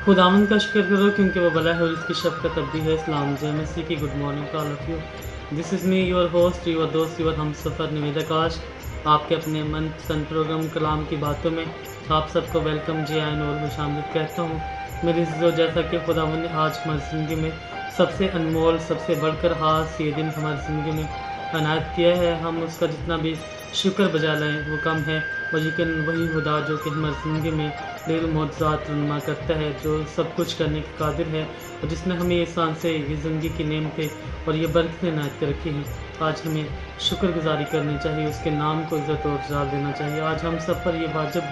खुदावंद का शुक्र करो क्योंकि वो भला है और उसकी शफ़क़त अब भी है। इस्लाम जय मसीह की good morning to all of you. This is me your host, your दोस्त, योर हम सफ़र निवेद आकाश। आपके अपने मनपसंद प्रोग्राम कलाम की बातों में आप सबको वेलकम जी आइन और खुशामदीद कहता हूँ। मेरी जो जैसा कि खुदावंद ने आज हमारी ज़िंदगी में सबसे अनमोल, सबसे बढ़कर ख़ास ये दिन हमारी ज़िंदगी में अनायत किया है, हम उसका जितना भी शुक्र बजा लाएँ वो कम है। और यकीन वही खुदा जो कि हमारी ज़िंदगी में दिल मौजज़ात रहनुमा करता है, जो सब कुछ करने के कादिर है और जिसने हमें ये सांसें, ये ज़िंदगी की नेमतें और ये बरकतें इनायत कर रखी हैं। आज हमें शुक्रगुजारी करनी चाहिए, उसके नाम को इज़्ज़त और जलाल देना चाहिए। आज हम सब पर ये वाजिब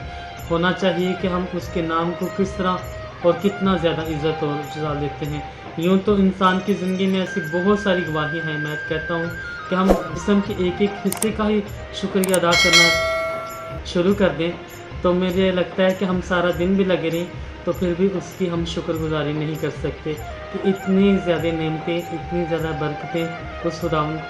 होना चाहिए कि हम उसके नाम को किस तरह और कितना ज़्यादा इज़्ज़त और जलाल देते हैं। यूँ तो इंसान की ज़िंदगी में ऐसी बहुत सारी गवाही हैं। मैं कहता हूँ कि हम जिस्म के एक एक हिस्से का ही शुक्रिया अदा करना शुरू कर दें तो मुझे लगता है कि हम सारा दिन भी लगे रहें तो फिर भी उसकी हम शुक्रगुजारी नहीं कर सकते कि इतनी ज़्यादा नेमतें, इतनी ज़्यादा बरकतें उस खुदावंद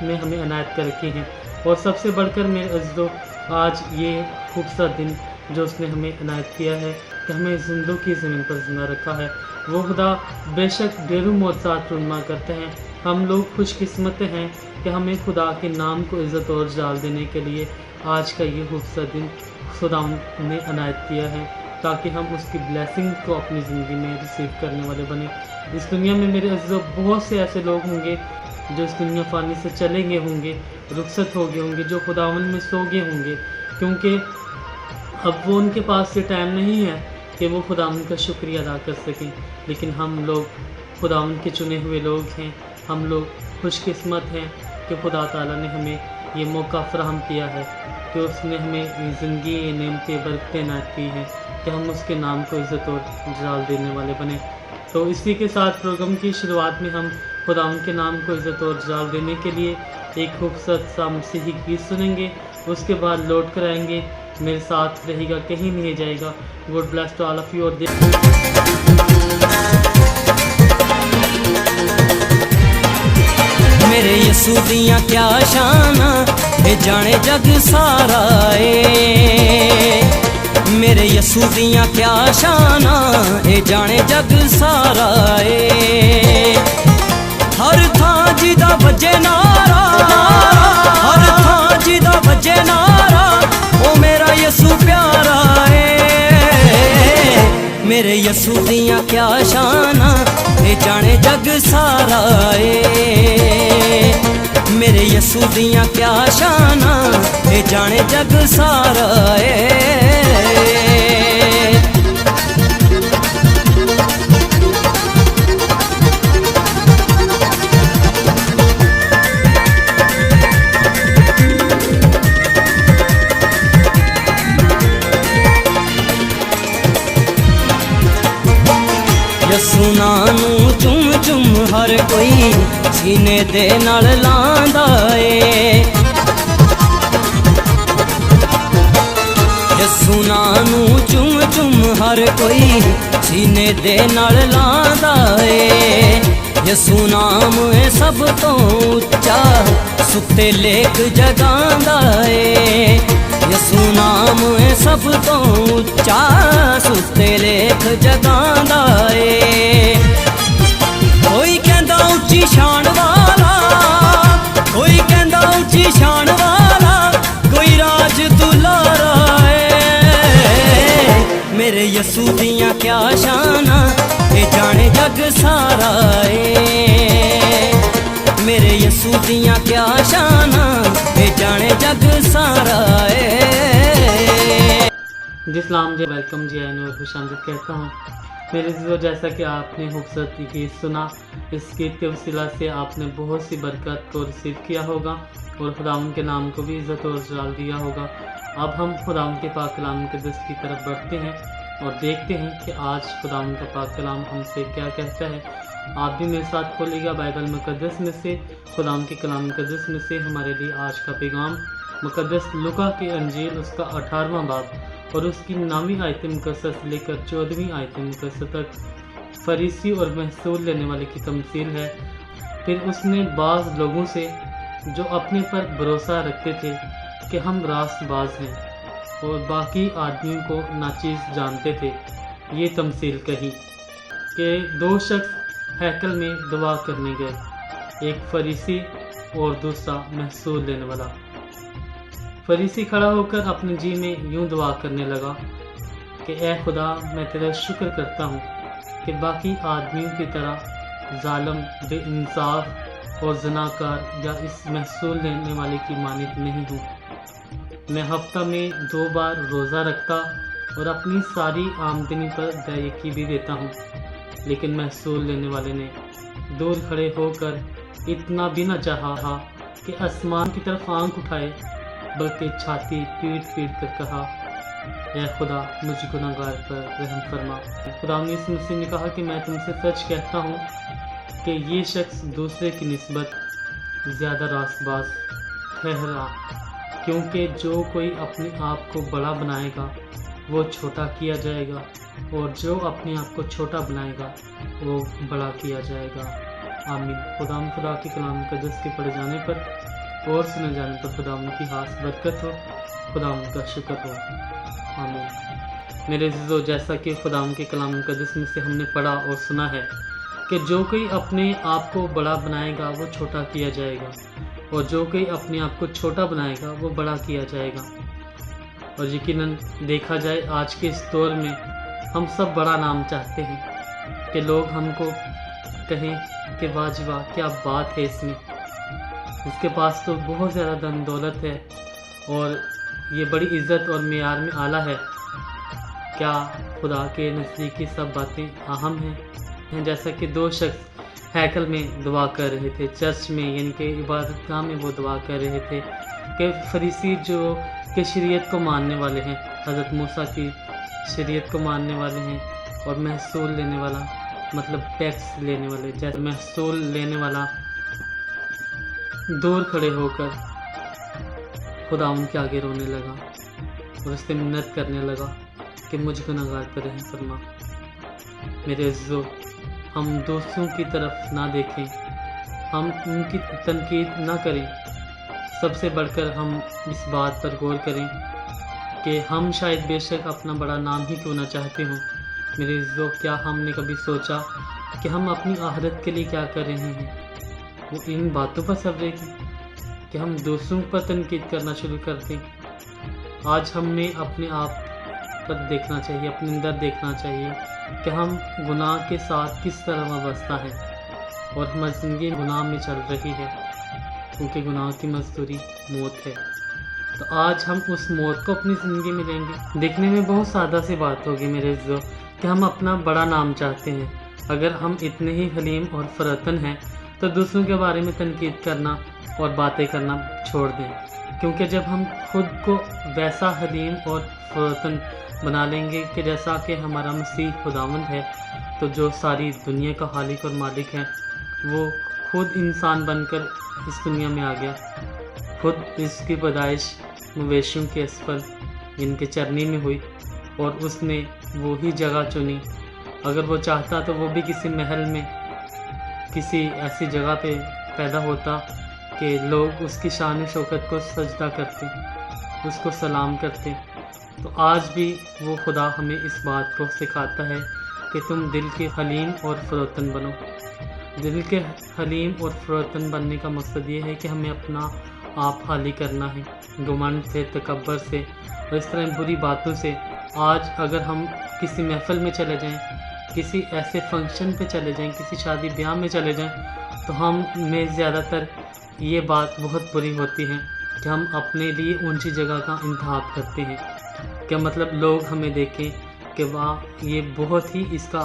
ने हमें इनायत कर रखी हैं। और सबसे बढ़कर मेरे अज़ीज़ों, आज ये खूबसूरत दिन जो उसने हमें इनायत किया है कि हमें ज़िंदों की ज़मीन पर ज़िंदा रखा है, वो खुदा बेशक ढेरों मौजज़ात रहनुमा करते हैं। हम लोग खुशकिस्मत हैं कि हमें खुदा के नाम को इज़्ज़त और जलाल देने के लिए आज का ये खूबसूरत दिन खुदावंद ने इनायत किया है, ताकि हम उसकी ब्लेसिंग को अपनी ज़िंदगी में रिसीव करने वाले बने। इस दुनिया में मेरे अज़ीज़ों बहुत से ऐसे लोग होंगे जो इस दुनिया फ़ानी से चले गए होंगे, रुखसत हो गए होंगे, जो खुदावंद में सो गए होंगे, क्योंकि अब वो उनके पास ये टाइम नहीं है कि वो खुदावंद का शुक्रिया अदा कर सकें। लेकिन हम लोग खुदावंद के चुने हुए लोग हैं, हम लोग खुशकिस्मत हैं कि खुदा ताला ने हमें ये मौका फ़राहम किया है कि उसने हमें ज़िंदगी, ये नेमतें, बरकतें इनायत की हैं कि हम उसके नाम को इज़्ज़त और जलाल देने वाले बने। तो इसी के साथ प्रोग्राम की शुरुआत में हम खुदावंद के नाम को इज़्ज़त और जलाल देने के लिए एक खूबसूरत सा मसीही गीत सुनेंगे। उसके बाद लौट कर आएंगे। मेरे साथ रहेगा, कहीं नहीं जाएगा। God bless to all of you. और मेरे यसू दियां क्या शाना ए जाने जग सारा ए। मेरे यसू दियां क्या शाना ए जाने जग सारा ए। हर थां जिदा बजे नारा, हर थां जिदा बजे नारा, ओ मेरा यसू प्यारा ए। मेरे यसू दियां क्या शाना ए जाने जग सारा ए। मेरे यसू दियां क्या शाना ए जाने जग सारा ए। यसू नानू चुम चुम हर कोई सीने दे नाल लांदा ए। यसू नानू चुम चुम हर कोई सीने दे नाल लांदा ए। यसू नाम है सब तो उच्चा, सुते लेख जगांदा ए। यसू नाम है सब तो उच्चा, सुते लेख जगांदा ए। कोई कहंदा उच्ची शान वाला, कोई कहंदा उच्ची शान वाला, कोई राज दुलारा ए। मेरे यसू दियां क्या शाना ए जाने जग सारा ए। मेरे यसू दियां क्या शाना ए जाने जग सारा ए। इस्लाम जी वेलकम जी आइन और खुशामदीद कहता हूँ। मेरे जो जैसा कि आपने खूबसूरत गीत सुना, इस गीत के वसीला से आपने बहुत सी बरकत को रिसीव किया होगा और खुदावंद के नाम को भी इज़्ज़त और जलाल दिया होगा। अब हम खुदावंद के पाक कलाम मुक़द्दस की तरफ बढ़ते हैं और देखते हैं कि आज खुदावंद का पाक कलाम हमसे क्या कहता है। आप भी मेरे साथ खोलिएगा बाइबल मुक़द्दस में से, खुदावंद के कलाम मुक़द्दस में से हमारे लिए आज का पैगाम मुक़द्दस लूका की अंजील उसका 18वां बाब और उसकी 9वीं आयत मुक़द्दस लेकर 14वीं आयत मुक़द्दस तक फरीसी और महसूल लेने वाले की तमसील है। फिर उसने बाज़ लोगों से जो अपने पर भरोसा रखते थे कि हम रास्तबाज हैं और बाकी आदमियों को नाचीज़ जानते थे, ये तमसील कही कि दो शख्स हैकल में दुआ करने गए, एक फरीसी और दूसरा महसूल लेने वाला। फरीसी खड़ा होकर अपने जी में यूं दुआ करने लगा कि ए खुदा, मैं तेरा शुक्र करता हूँ कि बाकी आदमियों की तरह जालिम, बेइंसाफ और जनाकार या इस महसूल लेने वाले की मानित नहीं हूँ। मैं हफ्ता में 2 बार रोज़ा रखता और अपनी सारी आमदनी पर अदायगी भी देता हूँ, लेकिन महसूल लेने वाले ने दूर खड़े होकर इतना भी न चाहा कि आसमान की तरफ आंख उठाए, बल्कि छाती पीट पीट कर कहा, ऐ खुदा, मुझ गुनहगार पर रहम फरमा। खुदा यीशु मसीह ने कहा कि मैं तुमसे सच कहता हूँ कि ये शख्स दूसरे की निस्बत ज़्यादा रासबाज ठहरा, क्योंकि जो कोई अपने आप को बड़ा बनाएगा वो छोटा किया जाएगा, और जो अपने आप को छोटा बनाएगा वो बड़ा किया जाएगा। आमीन। खुदा के कलाम मुक़द्दस के पढ़े जाने पर और सुने जाने पर खुदा की खास बरकत हो, खुदा का शुक्र हो। आमीन। मेरे अज़ीज़ों, जैसा कि खुदा के कलाम मुक़द्दस में से हमने पढ़ा और सुना है कि जो कोई अपने आप को बड़ा बनाएगा वो छोटा किया जाएगा, और जो कोई अपने आप को छोटा बनाएगा वो बड़ा किया जाएगा। और यकीनन देखा जाए आज के इस दौर में हम सब बड़ा नाम चाहते हैं कि लोग हमको कहें कि वाह जी वाह, क्या बात है इसमें, इसके पास तो बहुत ज़्यादा धन दौलत है और ये बड़ी इज़्ज़त और मेयार में आला है। क्या खुदा के नज़दीक सब बातें अहम हैं? जैसा कि 2 शख्स हैकल में दुआ कर रहे थे, चर्च में यानी कि इबादतगाह में वो दुआ कर रहे थे कि फरीसी जो कि शरीयत को मानने वाले हैं, हज़रत मूसा की शरीयत को मानने वाले हैं, और महसूल लेने वाला मतलब टैक्स लेने वाले, जैसे महसूल लेने वाला दूर खड़े होकर खुदा उनके आगे रोने लगा और उससे मिन्नत करने लगा कि मुझ गुनहगार पर रहम फरमा। मेरे अज़ीज़ों, हम दोस्तों की तरफ ना देखें, हम उनकी तनकीद ना करें, सबसे बढ़कर हम इस बात पर गौर करें कि हम शायद बेशक अपना बड़ा नाम ही क्यों ना चाहते हों। मेरे अज़ीज़ों, क्या हमने कभी सोचा कि हम अपनी आखिरत के लिए क्या कर रहे हैं? वो इन बातों पर सब्रेगी कि हम दूसरों पर तनकीद करना शुरू कर दें। आज हमें अपने आप पर देखना चाहिए, अपने अंदर देखना चाहिए कि हम गुनाह के साथ किस तरह वाबस्ता है और हमारी ज़िंदगी गुनाह में चल रही है, क्योंकि गुनाह की मजदूरी मौत है। तो आज हम उस मौत को अपनी ज़िंदगी में लेंगे। देखने में बहुत सादा सी बात होगी मेरे अज़ीज़ों कि हम अपना बड़ा नाम चाहते हैं। अगर हम इतने ही हलीम और फरतन हैं तो दूसरों के बारे में तनकीद करना और बातें करना छोड़ दें, क्योंकि जब हम खुद को वैसा हलीम और फरतन बना लेंगे कि जैसा कि हमारा मसीह खुदावंद है, तो जो सारी दुनिया का खालिक और मालिक है वो खुद इंसान बनकर इस दुनिया में आ गया, खुद इसकी पैदाइश मवेशियों के असफल जिनके चरनी में हुई, और उसने वो ही जगह चुनी। अगर वो चाहता तो वो भी किसी महल में किसी ऐसी जगह पे पैदा होता कि लोग उसकी शान शौकत को सजदा करते, उसको सलाम करते। तो आज भी वो खुदा हमें इस बात को सिखाता है कि तुम दिल के हलीम और फरोतन बनो। दिल के हलीम और फरोतन बनने का मकसद ये है कि हमें अपना आप खाली करना है घमंड से, तकब्बर से और इस तरह बुरी बातों से। आज अगर हम किसी महफिल में चले जाएं, किसी ऐसे फंक्शन पे चले जाएं, किसी शादी ब्याह में चले जाएं, तो हम में ज़्यादातर ये बात बहुत बुरी होती है कि हम अपने लिए ऊंची जगह का इंतखाब करते हैं। क्या मतलब लोग हमें देखें कि वाह ये बहुत ही इसका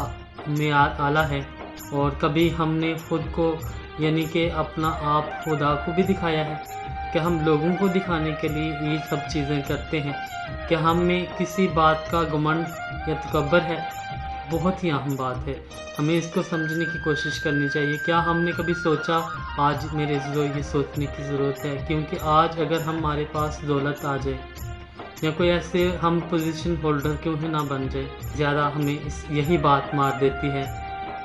मेयार आला है, और कभी हमने खुद को यानी कि अपना आप खुदा को भी दिखाया है कि हम लोगों को दिखाने के लिए ये सब चीज़ें करते हैं कि हम में किसी बात का घमंड या तकब्बर है। बहुत ही अहम बात है, हमें इसको समझने की कोशिश करनी चाहिए। क्या हमने कभी सोचा? आज मेरे अज़ीज़ों ये सोचने की ज़रूरत है, क्योंकि आज अगर हमारे पास दौलत आ जाए या कोई ऐसे हम पोजीशन होल्डर क्यों ही ना बन जाए, ज़्यादा हमें यही बात मार देती है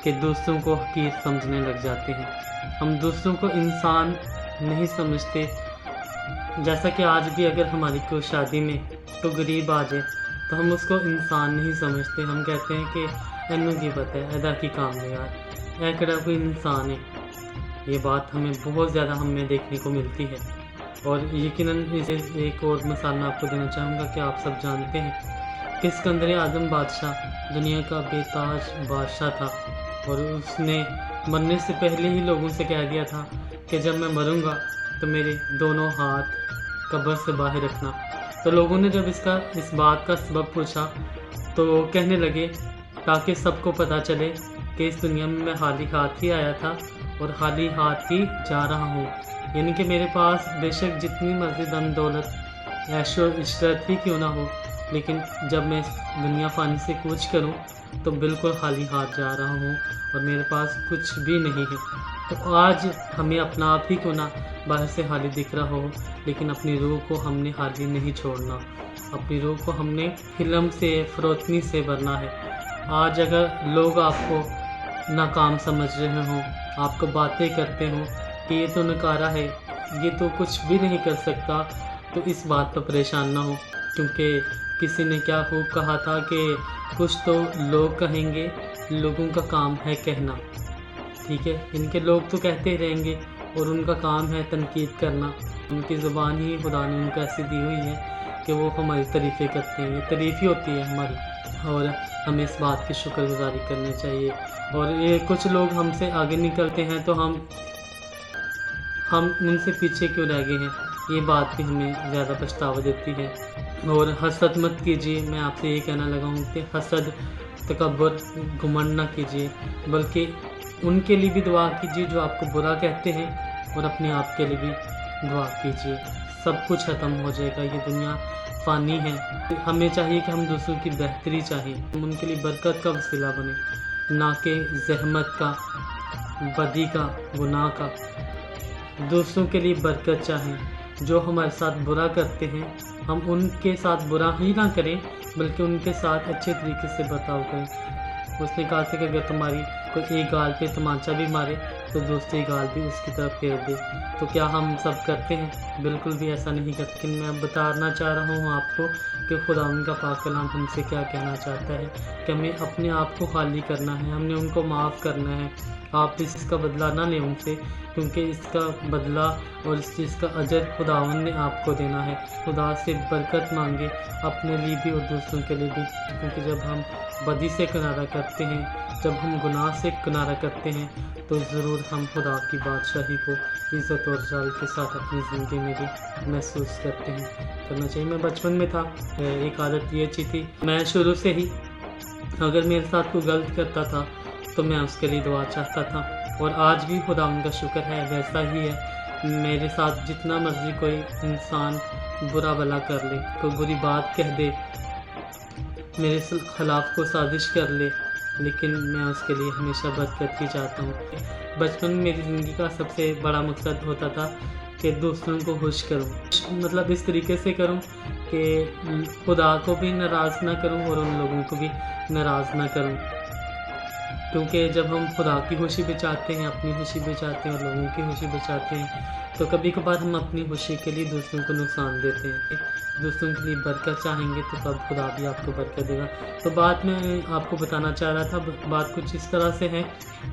कि दूसरों को हकीर समझने लग जाते हैं। हम दूसरों को इंसान नहीं समझते। जैसा कि आज भी अगर हमारी कोई शादी में तो गरीब आ जाए تو ہم اس کو انسان نہیں سمجھتے. ہم کہتے ہیں کہ اینو کی پتہ ہے ادا کی کام نہیں یار، اے کڑا کوئی انسان ہے. یہ بات ہمیں بہت زیادہ ہمیں دیکھنے کو ملتی ہے. اور یقیناً اسے ایک اور مثال میں آپ کو دینا چاہوں گا کہ آپ سب جانتے ہیں کہ اسکندر اعظم بادشاہ دنیا کا بے تاج بادشاہ تھا، اور اس نے مرنے سے پہلے ہی لوگوں سے کہہ دیا تھا کہ جب میں مروں گا تو میرے دونوں ہاتھ قبر سے باہر رکھنا. تو لوگوں نے جب اس بات کا سبب پوچھا تو کہنے لگے تاکہ سب کو پتہ چلے کہ اس دنیا میں خالی ہاتھ ہی آیا تھا اور خالی ہاتھ ہی جا رہا ہوں. یعنی کہ میرے پاس بے شک جتنی مرضی دن دولت عیش و عشرت ہی کیوں نہ ہو، لیکن جب میں اس دنیا فانی سے کوچ کروں تو بالکل خالی ہاتھ جا رہا ہوں اور میرے پاس کچھ بھی نہیں ہے. تو آج ہمیں اپنا آپ ہی کیوں نہ باہر سے خالی دکھ رہا ہو، لیکن اپنی روح کو ہم نے خالی نہیں چھوڑنا. اپنی روح کو ہم نے علم سے فروتنی سے بھرنا ہے. آج اگر لوگ آپ کو ناکام سمجھ رہے ہوں، آپ کو باتیں کرتے ہوں کہ یہ تو نکارہ ہے، یہ تو کچھ بھی نہیں کر سکتا، تو اس بات پر پریشان نہ ہو. کیونکہ کسی نے کیا خوب کہا تھا کہ کچھ تو لوگ کہیں گے، لوگوں کا کام ہے کہنا. ٹھیک ہے، ان کے لوگ تو کہتے رہیں گے اور ان کا کام ہے تنقید کرنا. ان کی زبان ہی خدا نے ان کو ایسی دی ہوئی ہے کہ وہ ہماری تعریفیں کرتے ہیں. یہ تعریف ہی ہوتی ہے ہماری، اور ہمیں اس بات کی شکر گزاری کرنی چاہیے. اور یہ کچھ لوگ ہم سے آگے نکلتے ہیں تو ہم ان سے پیچھے کیوں رہ گئے ہیں، یہ بات بھی ہمیں زیادہ پچھتاوا دیتی ہے. اور حسد مت کیجیے. میں آپ سے یہ کہنا لگا ہوں کہ حسد، تکبر، گھمنڈ نہ کیجیے، بلکہ ان کے لیے بھی دعا کیجیے جو آپ کو برا کہتے ہیں، اور اپنے آپ کے لیے بھی دعا کیجیے. سب کچھ ختم ہو جائے گا، یہ دنیا فانی ہے. ہمیں چاہیے کہ ہم دوسروں کی بہتری چاہیں، ہم ان کے لیے برکت کا وسیلہ بنیں، نہ کہ زحمت کا، بدی کا، گناہ کا. دوسروں کے لیے برکت چاہیں. جو ہمارے ساتھ برا کرتے ہیں ہم ان کے ساتھ برا ہی نہ کریں، بلکہ ان کے ساتھ اچھے طریقے سے برتاؤ کریں. اس نے کہا تھا کہ اگر تمہاری کوئی ایک گال پہ تمانچہ بھی مارے تو دوسری گال بھی اس کی طرف پھیر دے. تو کیا ہم سب کرتے ہیں؟ بالکل بھی ایسا نہیں کرتے. لیکن میں بتانا چاہ رہا ہوں آپ کو کہ خدا ان کا پاک کلام ہم سے کیا کہنا چاہتا ہے کہ ہمیں اپنے آپ کو خالی کرنا ہے، ہم نے ان کو معاف کرنا ہے. آپ اس کا بدلہ نہ لیں ان سے، کیونکہ اس کا بدلہ اور اس چیز کا اجر خداوند نے آپ کو دینا ہے. خدا سے برکت مانگے، اپنے لیے بھی اور دوسروں کے لیے بھی. کیونکہ جب ہم بدی سے کنارہ کرتے ہیں، جب ہم گناہ سے کنارہ کرتے ہیں، تو ضرور ہم خدا کی بادشاہی کو عزت اور جلال کے ساتھ اپنی زندگی میں بھی محسوس کرتے ہیں. کرنا چاہیے. میں بچپن میں تھا، ایک عادت یہ اچھی تھی، میں شروع سے ہی اگر میرے ساتھ کوئی غلط کرتا تھا تو میں اس کے لیے دعا چاہتا تھا. اور آج بھی خدا ان کا شکر ہے ویسا ہی ہے. میرے ساتھ جتنا مرضی کوئی انسان برا بلا کر لے، کوئی بری بات کہہ دے، میرے خلاف کو سازش کر لے، لیکن میں اس کے لیے ہمیشہ برکت ہی چاہتا ہوں. بچپن میں میری زندگی کا سب سے بڑا مقصد ہوتا تھا کہ دوسروں کو خوش کروں. مطلب اس طریقے سے کروں کہ خدا کو بھی ناراض نہ کروں اور ان لوگوں کو بھی ناراض نہ کروں. کیونکہ جب ہم خدا کی خوشی بھی چاہتے ہیں، اپنی خوشی بھی چاہتے ہیں اور لوگوں کی خوشی بھی چاہتے ہیں، تو کبھی کبھار ہم اپنی خوشی کے لیے دوسروں کو نقصان دیتے ہیں. دوسروں کے لیے برکت چاہیں گے تو تب خدا بھی آپ کو برکت دے گا. تو بات میں آپ کو بتانا چاہ رہا تھا، بات کچھ اس طرح سے ہے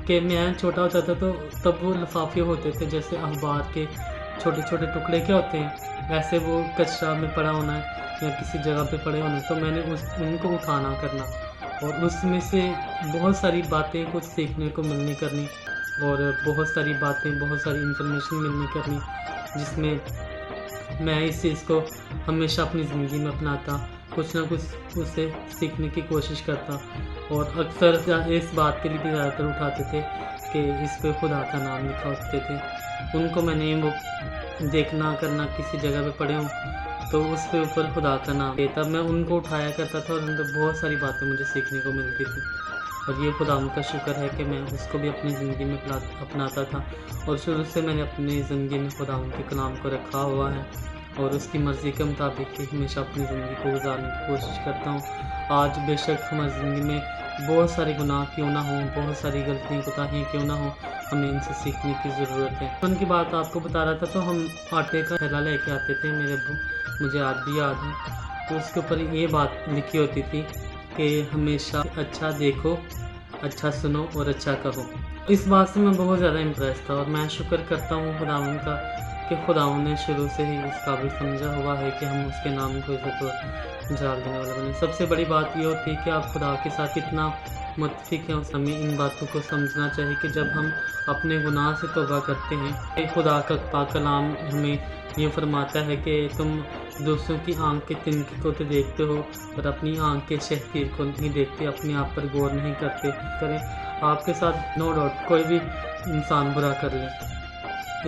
کہ میں چھوٹا ہوتا تھا تو تب وہ لفافے ہوتے تھے جیسے اخبار کے چھوٹے چھوٹے ٹکڑے کیا ہوتے ہیں، ویسے وہ کچرا میں پڑا ہونا ہے یا کسی جگہ پہ پڑے ہونا. تو میں نے ان کو اٹھانا کرنا، اور اس میں سے بہت ساری باتیں کچھ سیکھنے کو ملنی کرنی، اور بہت ساری باتیں، بہت ساری انفارمیشن ملنی کرنی، جس میں میں اس چیز کو ہمیشہ اپنی زندگی میں اپناتا، کچھ نہ کچھ اسے سیکھنے کی کوشش کرتا. اور اکثر اس بات کے لیے بھی زیادہ تر اٹھاتے تھے کہ اس پہ خدا کا نام لکھا ہوتے تھے. ان کو میں نے وہ دیکھنا کرنا کسی جگہ پہ پڑے ہوں تو اس پہ اوپر خدا کا نام تب میں ان کو اٹھایا کرتا تھا، اور ان پہ بہت ساری باتیں مجھے سیکھنے کو ملتی تھی. اور یہ خدا ان کا شکر ہے کہ میں اس کو بھی اپنی زندگی میں اپناتا تھا. اور شروع سے میں نے اپنی زندگی میں خدا ان کے کلام کو رکھا ہوا ہے، اور اس کی مرضی کے مطابق ہی ہمیشہ اپنی زندگی کو گزارنے کی کوشش کرتا ہوں. آج بے شک ہماری زندگی میں بہت سارے گناہ کیوں نہ ہوں، بہت ساری غلطیاں کوتاہیاں کیوں نہ ہوں، ہمیں ان سے سیکھنے کی ضرورت ہے. ان کی بات آپ کو بتا رہا تھا، تو ہم آٹے کا تھیلا لے کے آتے تھے، میرے ابو، مجھے آج بھی یاد ہے. तो उसके ऊपर ये बात लिखी होती थी कि हमेशा अच्छा देखो, अच्छा सुनो और अच्छा कहो। इस बात से मैं बहुत ज़्यादा इम्प्रेस था और मैं शुक्र करता हूँ खुदावन का कि खुदावन ने शुरू से ही इस काबिल समझा हुआ है कि हम उसके नाम को इज़्ज़त और जलाल देने वाले बने। सबसे बड़ी बात ये होती है कि आप खुदा के साथ कितना मुत्तफिक हैं। हमें इन बातों को समझना चाहिए कि जब हम अपने गुनाह से तौबा करते हैं, खुदा का पाक कलाम हमें ये फरमाता है कि तुम दूसरों की आंख के तिनके को तो देखते हो और अपनी आंख के शहतीर को नहीं देखते, अपने आप पर गौर नहीं करते। करें आपके साथ नो डाउट कोई भी इंसान बुरा कर ले,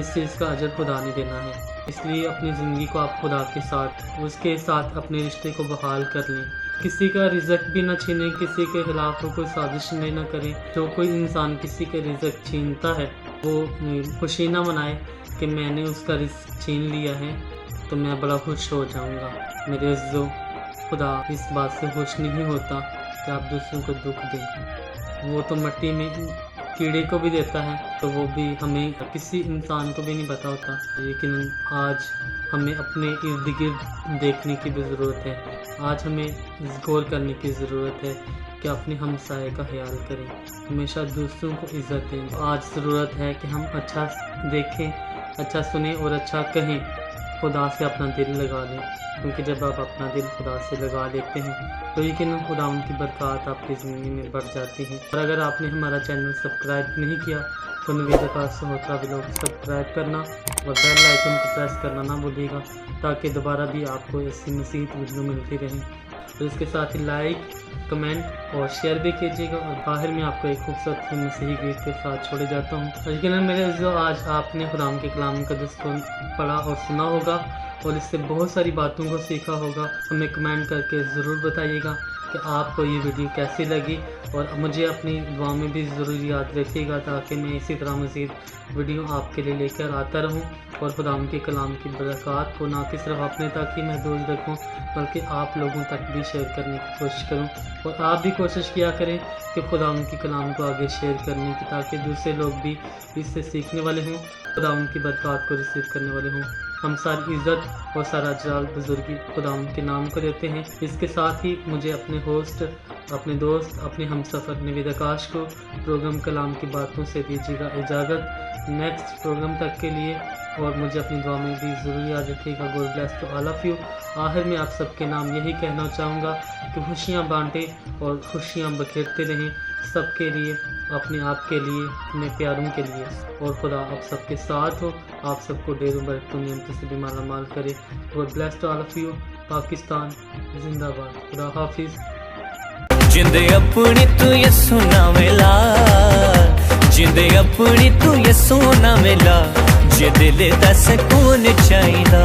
इस चीज़ का अजर खुदा ने देना है। इसलिए अपनी ज़िंदगी को आप खुदा के साथ, उसके साथ अपने रिश्ते को बहाल कर लें। किसी का रिज़्क भी ना छीनें, किसी के खिलाफ कोई साजिश नहीं ना करें। जो कोई इंसान किसी के रिज़्क छीनता है वो खुशी ना मनाए कि मैंने उसका रिज़्क छीन लिया है तो मैं बड़ा खुश हो जाऊंगा। मेरे अज़्ज़ो, खुदा इस बात से खुश नहीं होता कि आप दूसरों को दुख दें। वो तो मिट्टी में कीड़े को भी देता है, तो वो भी हमें किसी इंसान को भी नहीं पता होता। लेकिन आज हमें अपने इर्द गिर्द देखने की भी ज़रूरत है। आज हमें गौर करने की ज़रूरत है कि अपने हमसाए का ख्याल करें, हमेशा दूसरों को इज़्ज़त दें। आज ज़रूरत है कि हम अच्छा देखें, अच्छा सुने और अच्छा कहें। खुदा से अपना दिल लगा लें, क्योंकि जब आप अपना दिल खुदा से लगा लेते हैं तो यकीनन खुदा उनकी बरकत आपकी ज़िंदगी में बढ़ जाती है। और अगर आपने हमारा चैनल सब्सक्राइब नहीं किया तो नवीद आकाश सहोत्रा व्लॉग सब्सक्राइब करना और बेल आइकन को प्रेस करना ना भूलिएगा, ताकि दोबारा भी आपको ऐसी मज़ीद वीडियो मिलती रहे। और इसके साथ ही लाइक, कमेंट और शेयर भी कीजिएगा। और बाहर में आपको एक खूबसूरत मसीही गीत के साथ छोड़े जाता हूँ। यकीनन मेरे अज़ीज़ों, आज आपने खुदाम के कलाम मुक़द्दस को पढ़ा और सुना होगा और इससे बहुत सारी बातों को सीखा होगा। हमें कमेंट करके ज़रूर बताइएगा कि आपको ये वीडियो कैसी लगी, और मुझे अपनी दुआ में भी ज़रूर याद रखिएगा, ताकि मैं इसी तरह मज़ीद वीडियो आपके लिए लेकर आता रहूं और खुदाम के कलाम की बरक़ात को ना कि सिर्फ अपने तक ही महदूद रखूं, बल्कि आप लोगों तक भी शेयर करने की कोशिश करूं। और आप भी कोशिश किया करें कि खुदाम के कलाम को आगे शेयर करने की, ताकि दूसरे लोग भी इससे सीखने वाले हों, खुदाम की बरक़ात को रिसीव करने वाले हों। हम सारी इज़्ज़त और सारा जलाल बुजुर्गी खुदाम के नाम को देते हैं। इसके साथ ही मुझे अपने होस्ट, अपने दोस्त, अपने हमसफ़र नवीद आकाश को प्रोग्राम कलाम की बातों से दीजिएगा इजाज़त नेक्स्ट प्रोग्राम तक के लिए, और मुझे अपनी दुआ में भी ज़रूर याद रखिएगा। God bless to all of you. आखिर में आप सबके नाम यही कहना चाहूँगा कि खुशियाँ बांटें और खुशियाँ बखेरते रहें सबके लिए, अपने आप के लिए, अपने प्यारों के लिए। और खुदा आप सबके साथ हो, आप सबको ढेरों बरकतों नियमतों से भी माला माल करे। God bless to all of you. Pakistan जिंदाबाद। खुदा हाफिज़। जिंदे अपनी तू ये सुना मिला, जिंदे अपनी तू ये सुना मिला, जे दिल दा सकून चाहिदा,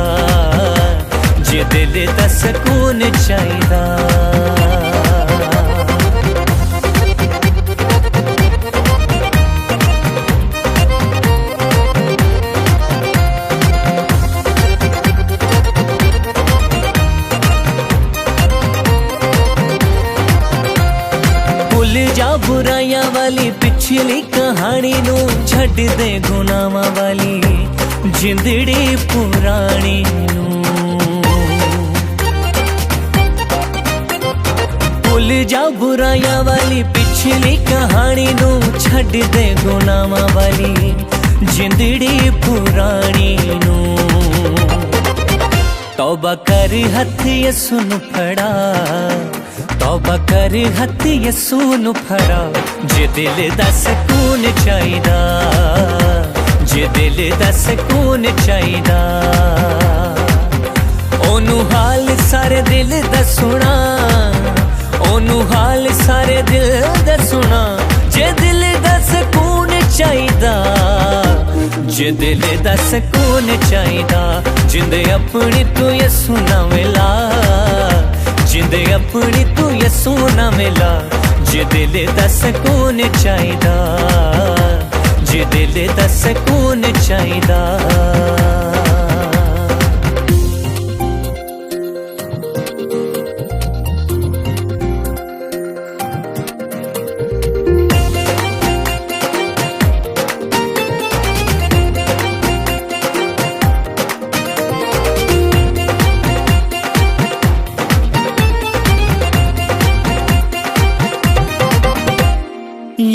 जे दिल दा सकून चाहिदा। जा बुराइयां वाली पिछली कहानी नू छड्ड दे गुनाहां वाली जिंदड़ी पुरानी नू। भुल जा बुराइयां वाली पिछली कहानी नू छड्ड दे गुनाहां वाली जिंदड़ी पुरानी नू। तौबा कर हथ यसू नू फड़ा, तौबा कर हथ यसू नू फड़ा, जे दिल दा सकून चाहिदा, जे दिल दा सकून चाहिदा। ओनू हाल सारे दिल दा सुना, ओनू हाल सारे दिल दा सुना, जे दिल दा सकून चाहिदा, जे दिल दा सकून चाहिदा। जिंदे अपनी तू यसू ना मिला, जिंदे अपनी तू यसू ना मिला, जे दिल दा सकून चाहिदा, जे दिल दा सकून चाहिदा।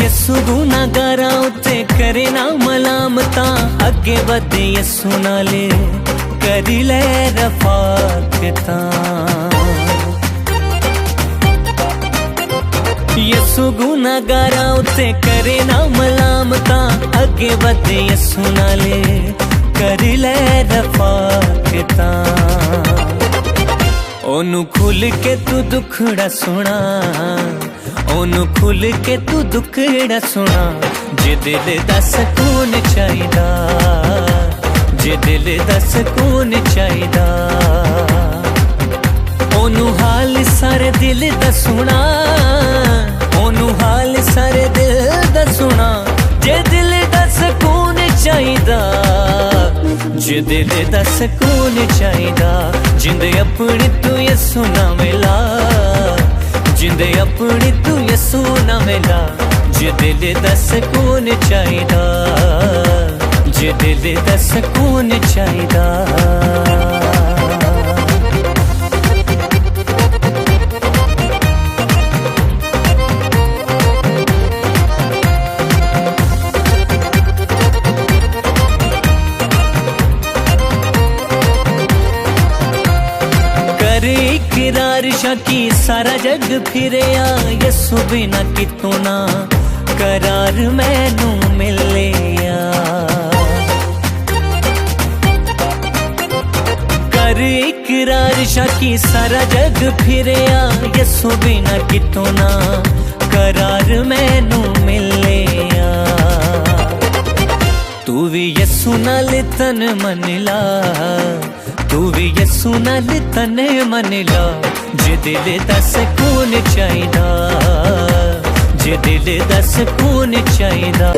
यसु गुनाहगारां उत्ते करे ना मलामतां अगे वधे यसु नाले करी ले रफाकतां यसु गुनाहगारां उत्ते करे ना मलामतां अगे वधे यसु नाले करी ले रफाकतां ओनू खुल के तू दुखड़ा सुना ओनू खुल के तू दुखड़ा सुना जे दिल दा सकून चाहिदा जे दिल दा सकून चाहिदा ओनू हाल सारे दिल दा सुना ओनू हाल सारे दिल दा सुना जे दिल दा सकून चाहिदा जे दिल दा सकून चाहिदा जिंद अपनी तू यसु ना मिला जिंद अपनी तू यसु ना मिला जे दिल दा सकून चाहिदा जे दिल दा सकून चाहिदा इकरार शाकी सारा जग फिरे यसु बिना कितों ना करार मैनू मिले कर इकरार शाकी सारा जग फिरे यसु बिना कितों ना करार मैनू मिले तू भी यसु नाल तन मन ला तू भी यसु नाल तन मन ला जे दिल दा सकून चाहिदा जे दिल दा सकून चाहिदा